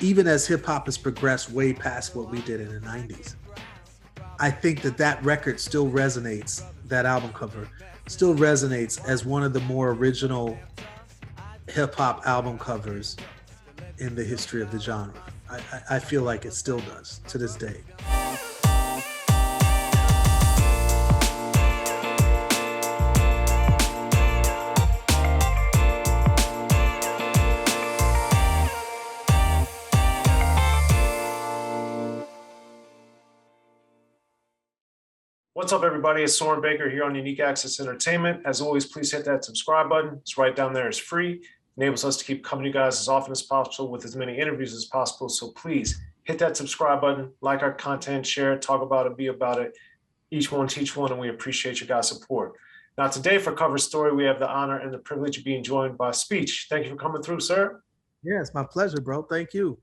even as hip hop has progressed way past what we did in the 90s, I think that record still resonates, that album cover still resonates as one of the more original hip hop album covers in the history of the genre. I feel like it still does to this day. What's up, everybody? It's Soren Baker here on Unique Access Entertainment. As always, please hit that subscribe button. It's right down there. It's free. Enables us to keep coming to you guys as often as possible with as many interviews as possible. So please hit that subscribe button, like our content, share it, talk about it, be about it. Each one teach one, and we appreciate your guys' support. Now, today for Cover Story, we have the honor and the privilege of being joined by Speech. Thank you for coming through, sir. Yeah, it's my pleasure, bro. Thank you.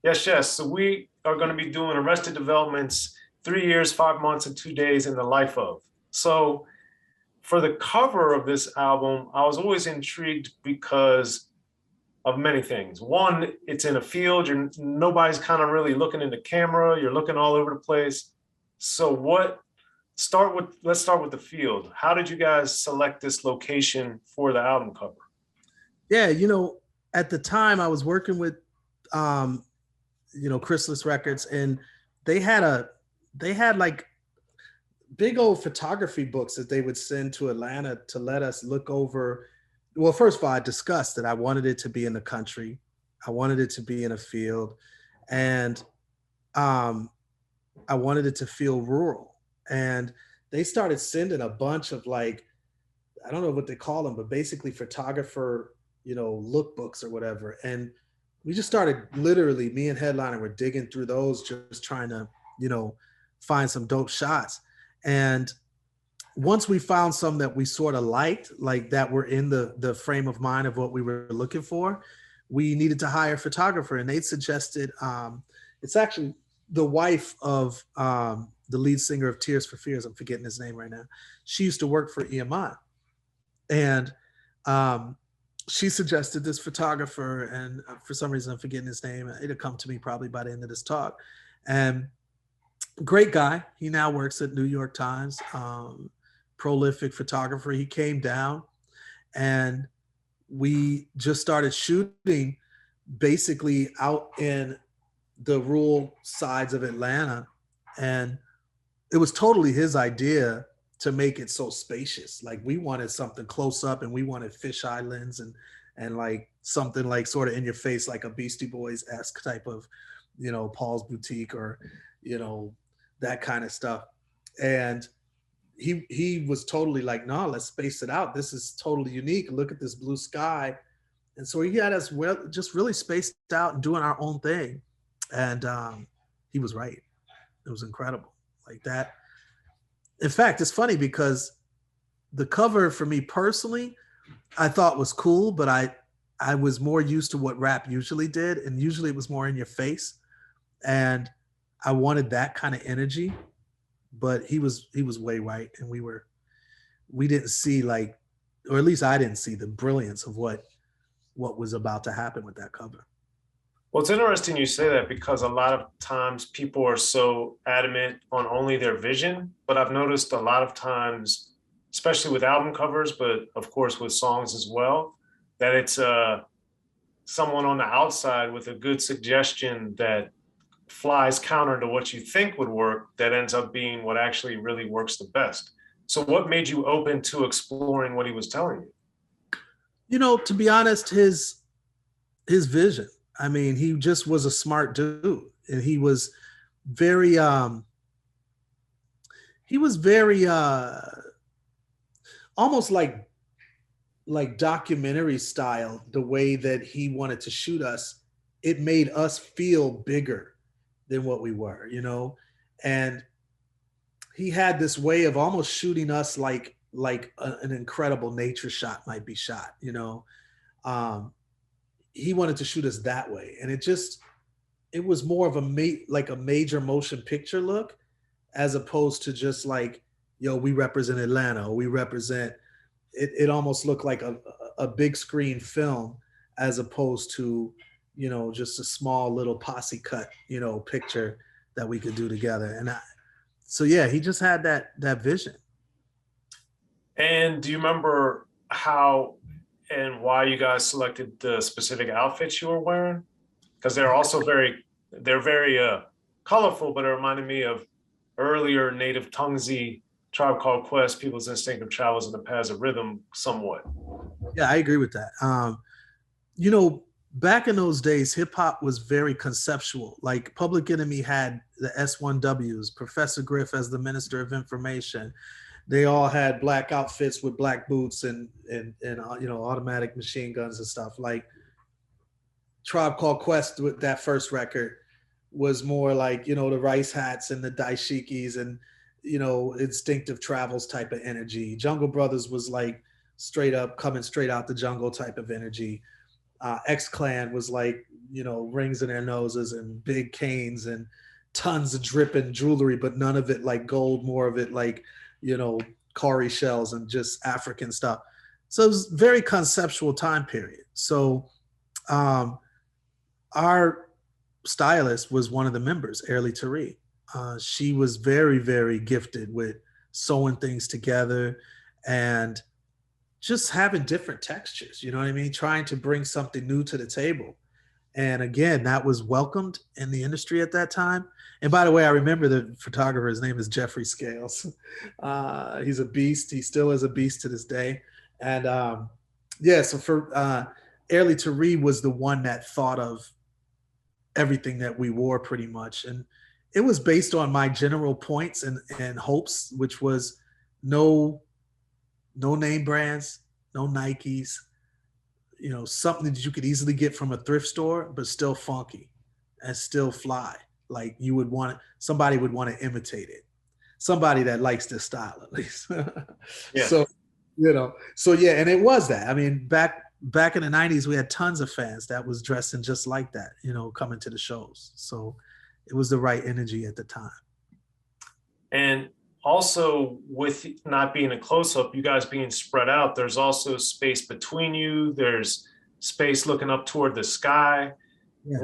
Yes. So we are going to be doing Arrested Development's 3 years, 5 months, and 2 days in the life of. So for the cover of this album, I was always intrigued because of many things. One, it's in a field, nobody's kind of really looking in the camera, you're looking all over the place. So let's start with the field. How did you guys select this location for the album cover? Yeah, at the time I was working with Chrysalis Records, and they had like big old photography books that they would send to Atlanta to let us look over. Well, first of all, I discussed that I wanted it to be in the country. I wanted it to be in a field, and I wanted it to feel rural. And they started sending a bunch of, like, I don't know what they call them, but basically photographer, lookbooks or whatever. And we just started, literally, me and Headliner were digging through those, just trying to, find some dope shots. And once we found some that we sort of liked, like that were in the frame of mind of what we were looking for, we needed to hire a photographer. And they suggested, it's actually the wife of the lead singer of Tears for Fears. I'm forgetting his name right now. She used to work for EMI. And she suggested this photographer, and for some reason I'm forgetting his name. It'll come to me probably by the end of this talk. And great guy. He now works at New York Times, prolific photographer. He came down and we just started shooting basically out in the rural sides of Atlanta. And it was totally his idea to make it so spacious. Like, we wanted something close up, and we wanted fisheye lens and like something like sort of in your face, like a Beastie Boys-esque type of, Paul's Boutique, or, that kind of stuff. And he was totally like, no, let's space it out. This is totally unique. Look at this blue sky. And so he had us just really spaced out and doing our own thing. And he was right. It was incredible. Like that. In fact, it's funny because the cover for me personally, I thought was cool, but I was more used to what rap usually did. And usually it was more in your face. And I wanted that kind of energy, but he was way right. And we didn't see, like, or at least I didn't see the brilliance of what was about to happen with that cover. Well, it's interesting you say that, because a lot of times people are so adamant on only their vision, but I've noticed a lot of times, especially with album covers, but of course with songs as well, that it's someone on the outside with a good suggestion that flies counter to what you think would work, that ends up being what actually really works the best. So what made you open to exploring what he was telling you? To be honest, his vision. I mean, he just was a smart dude, and he was very almost like documentary style. The way that he wanted to shoot us, it made us feel bigger than what we were, and he had this way of almost shooting us like an incredible nature shot might be shot, he wanted to shoot us that way. And it was more of a major motion picture look, as opposed to just like, we represent Atlanta, or we represent, it almost looked like a big screen film, as opposed to, just a small little posse cut, picture that we could do together. So yeah, he just had that vision. And do you remember how and why you guys selected the specific outfits you were wearing? Because they're very colorful, but it reminded me of earlier native Tungzi Tribe Called Quest, People's Instinctive Travels in the Paths of Rhythm, somewhat. Yeah, I agree with that. Back in those days, hip hop was very conceptual. Like Public Enemy had the S1Ws, Professor Griff as the Minister of Information. They all had black outfits with black boots and automatic machine guns and stuff. Like Tribe Called Quest with that first record was more like the rice hats and the daishikis and instinctive travels type of energy. Jungle Brothers was like straight up coming straight out the jungle type of energy. X Clan was like rings in their noses and big canes and tons of dripping jewelry, but none of it like gold, more of it like cowrie shells and just African stuff. So it was very conceptual time period. So our stylist was one of the members, Airly Tari. She was very, very gifted with sewing things together and just having different textures, you know what I mean? Trying to bring something new to the table. And again, that was welcomed in the industry at that time. And by the way, I remember the photographer, his name is Jeffrey Scales. He's a beast. He still is a beast to this day. And so for Airly Tari was the one that thought of everything that we wore pretty much. And it was based on my general points and hopes, which was no name brands, no Nikes, something that you could easily get from a thrift store, but still funky and still fly. Like somebody would want to imitate it. Somebody that likes this style at least. Yeah. So yeah, and it was that. I mean, back in the 90s, we had tons of fans that was dressing just like that, coming to the shows. So it was the right energy at the time. And also, with not being a close-up, you guys being spread out, there's also space between you. There's space looking up toward the sky. Yeah.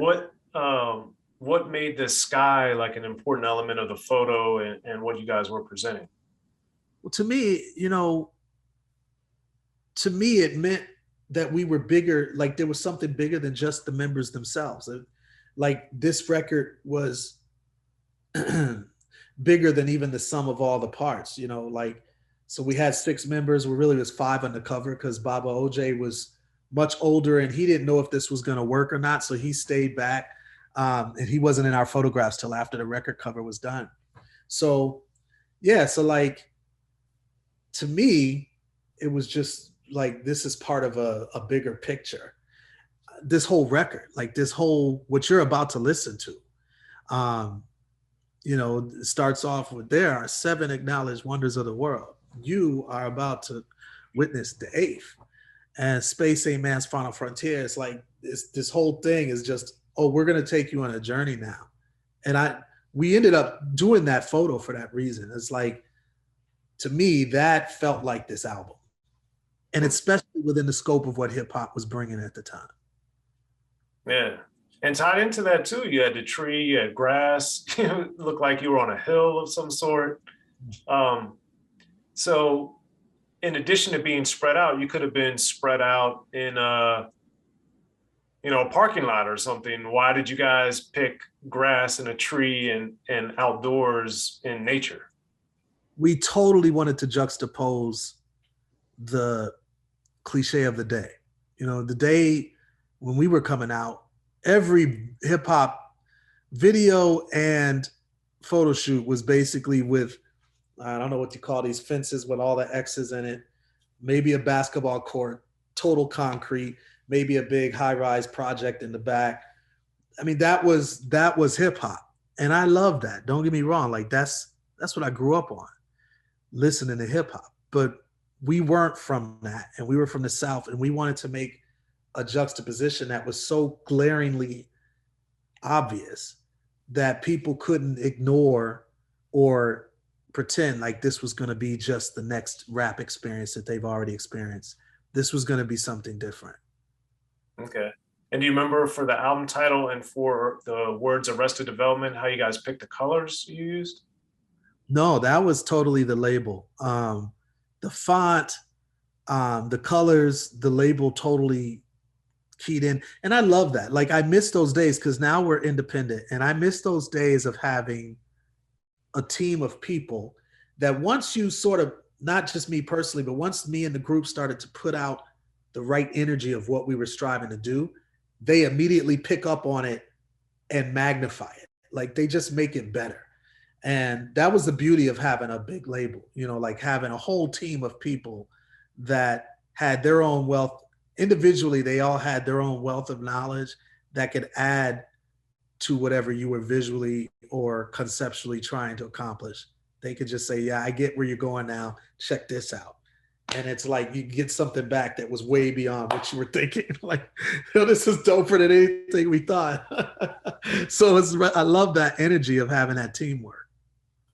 What made the sky like an important element of the photo and what you guys were presenting? Well, to me, it meant that we were bigger. Like there was something bigger than just the members themselves. Like this record was bigger than even the sum of all the parts, so we had 6 members. We really was 5 on the cover because Baba OJ was much older and he didn't know if this was going to work or not. So he stayed back and he wasn't in our photographs till after the record cover was done. So yeah, so like to me, it was just like, this is part of a bigger picture. This whole record, like what you're about to listen to, it starts off with, there are 7 acknowledged wonders of the world. You are about to witness the 8th. And space ain't man's final frontier. It's like this whole thing is just, we're going to take you on a journey now. And we ended up doing that photo for that reason. It's like, to me, that felt like this album. And especially within the scope of what hip hop was bringing at the time. Yeah. And tied into that too, you had the tree, you had grass, it looked like you were on a hill of some sort. So in addition to being spread out, you could have been spread out in a parking lot or something. Why did you guys pick grass and a tree and outdoors in nature? We totally wanted to juxtapose the cliche of the day. The day when we were coming out, every hip hop video and photo shoot was basically with, I don't know what you call these fences with all the X's in it, maybe a basketball court, total concrete, maybe a big high-rise project in the back. I mean, that was hip hop. And I love that. Don't get me wrong. Like that's what I grew up on, listening to hip hop. But we weren't from that, and we were from the South, and we wanted to make a juxtaposition that was so glaringly obvious that people couldn't ignore or pretend like this was going to be just the next rap experience that they've already experienced. This was going to be something different. Okay. And do you remember for the album title and for the words Arrested Development, how you guys picked the colors you used? No, that was totally the label. The font, the colors, the label totally keyed in. And I love that. Like I miss those days because now we're independent. And I miss those days of having a team of people that once you sort of, not just me personally, but once me and the group started to put out the right energy of what we were striving to do, they immediately pick up on it and magnify it. Like they just make it better. And that was the beauty of having a big label, you know, like having a whole team of people that had their own wealth. Individually, they all had their own wealth of knowledge that could add to whatever you were visually or conceptually trying to accomplish. They could just say, yeah, I get where you're going now. Check this out. And it's like you get something back that was way beyond what you were thinking. Like, you know, this is doper than anything we thought. So I love that energy of having that teamwork.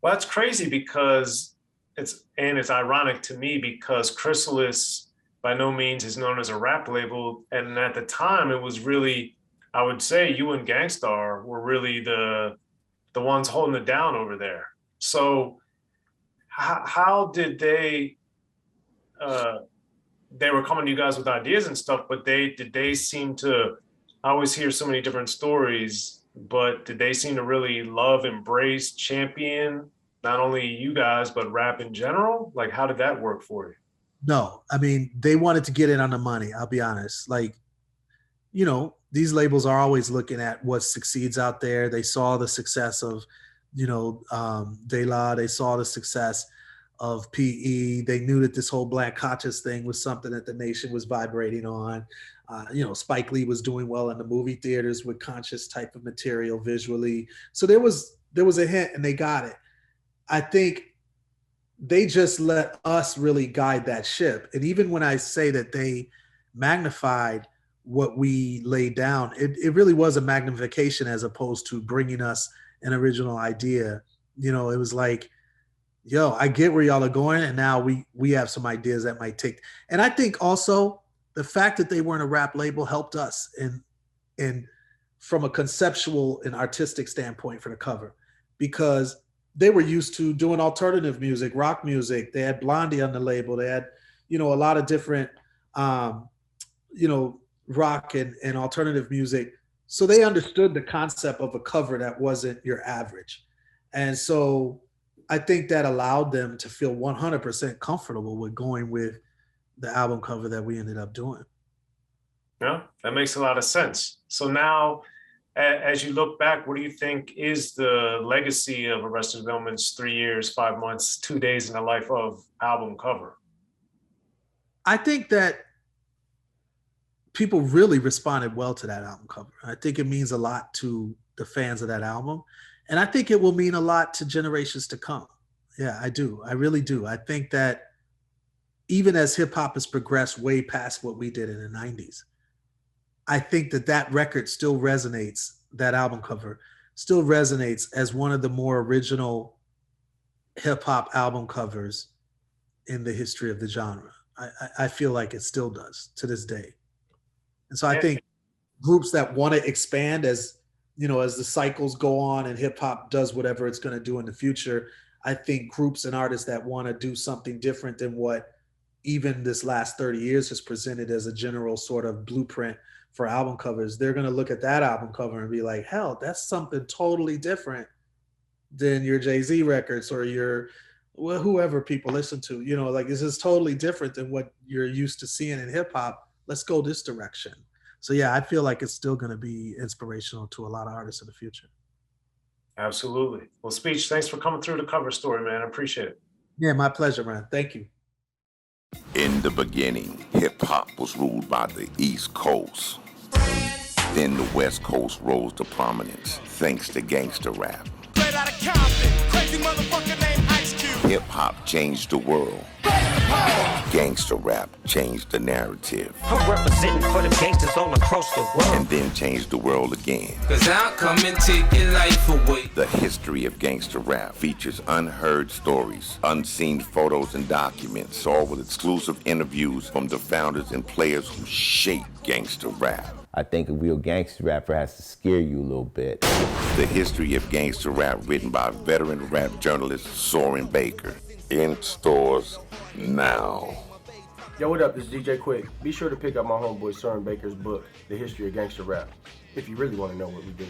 Well, that's crazy because it's ironic to me because Chrysalis by no means is known as a rap label. And at the time it was really, I would say you and Gangstar were really the ones holding it down over there. So how did they were coming to you guys with ideas and stuff, but did they seem to, I always hear so many different stories, but did they seem to really love, embrace, champion, not only you guys, but rap in general? Like, how did that work for you? No, I mean, they wanted to get in on the money. I'll be honest. Like, you know, these labels are always looking at what succeeds out there. They saw the success of, you know, De La. They saw the success of PE. They knew that this whole Black conscious thing was something that the nation was vibrating on. You know, Spike Lee was doing well in the movie theaters with conscious type of material visually. So there was a hint and they got it. I think they just let us really guide that ship. And even when I say that they magnified what we laid down, it really was a magnification as opposed to bringing us an original idea. You know, it was like, yo, I get where y'all are going, and now we have some ideas that might take. And I think also the fact that they weren't a rap label helped us in from a conceptual and artistic standpoint for the cover, because they were used to doing alternative music, rock music. They had Blondie on the label. They had, you know, a lot of different, you know, rock and alternative music. So they understood the concept of a cover that wasn't your average. And so I think that allowed them to feel 100% comfortable with going with the album cover that we ended up doing. Yeah, that makes a lot of sense. So now, as you look back, what do you think is the legacy of Arrested Development's 3 years, 5 months, 2 days in the life of album cover? I think that people really responded well to that album cover. I think it means a lot to the fans of that album. And I think it will mean a lot to generations to come. Yeah, I do. I really do. I think that even as hip hop has progressed way past what we did in the 90s, I think that that record still resonates, that album cover still resonates as one of the more original hip hop album covers in the history of the genre. I feel like it still does to this day. And so I think groups that want to expand as, you know, as the cycles go on and hip hop does whatever it's going to do in the future, I think groups and artists that want to do something different than what even this last 30 years has presented as a general sort of blueprint for album covers, they're going to look at that album cover and be like, hell, that's something totally different than your Jay-Z records or your whoever people listen to. You know, like, this is totally different than what you're used to seeing in hip hop. Let's go this direction. So yeah, I feel like it's still going to be inspirational to a lot of artists in the future. Absolutely. Well, Speech, thanks for coming through the cover story, man. I appreciate it. Yeah, my pleasure, man. Thank you. In the beginning, hip-hop was ruled by the East Coast. Then the West Coast rose to prominence thanks to gangster rap. Straight out of Compton, crazy motherfucker named Ice Cube. Hip-hop changed the world. Gangster rap changed the narrative. I'm representing for the gangsters all across the world. And then changed the world again. Cause I'll come and take your life away. The history of gangster rap features unheard stories, unseen photos and documents, all with exclusive interviews from the founders and players who shaped gangster rap. I think a real gangster rapper has to scare you a little bit. The history of gangster rap, written by veteran rap journalist Soren Baker. In stores now. Yo, what up? This is DJ Quick. Be sure to pick up my homeboy Soren Baker's book, The History of Gangster Rap, if you really want to know what we do.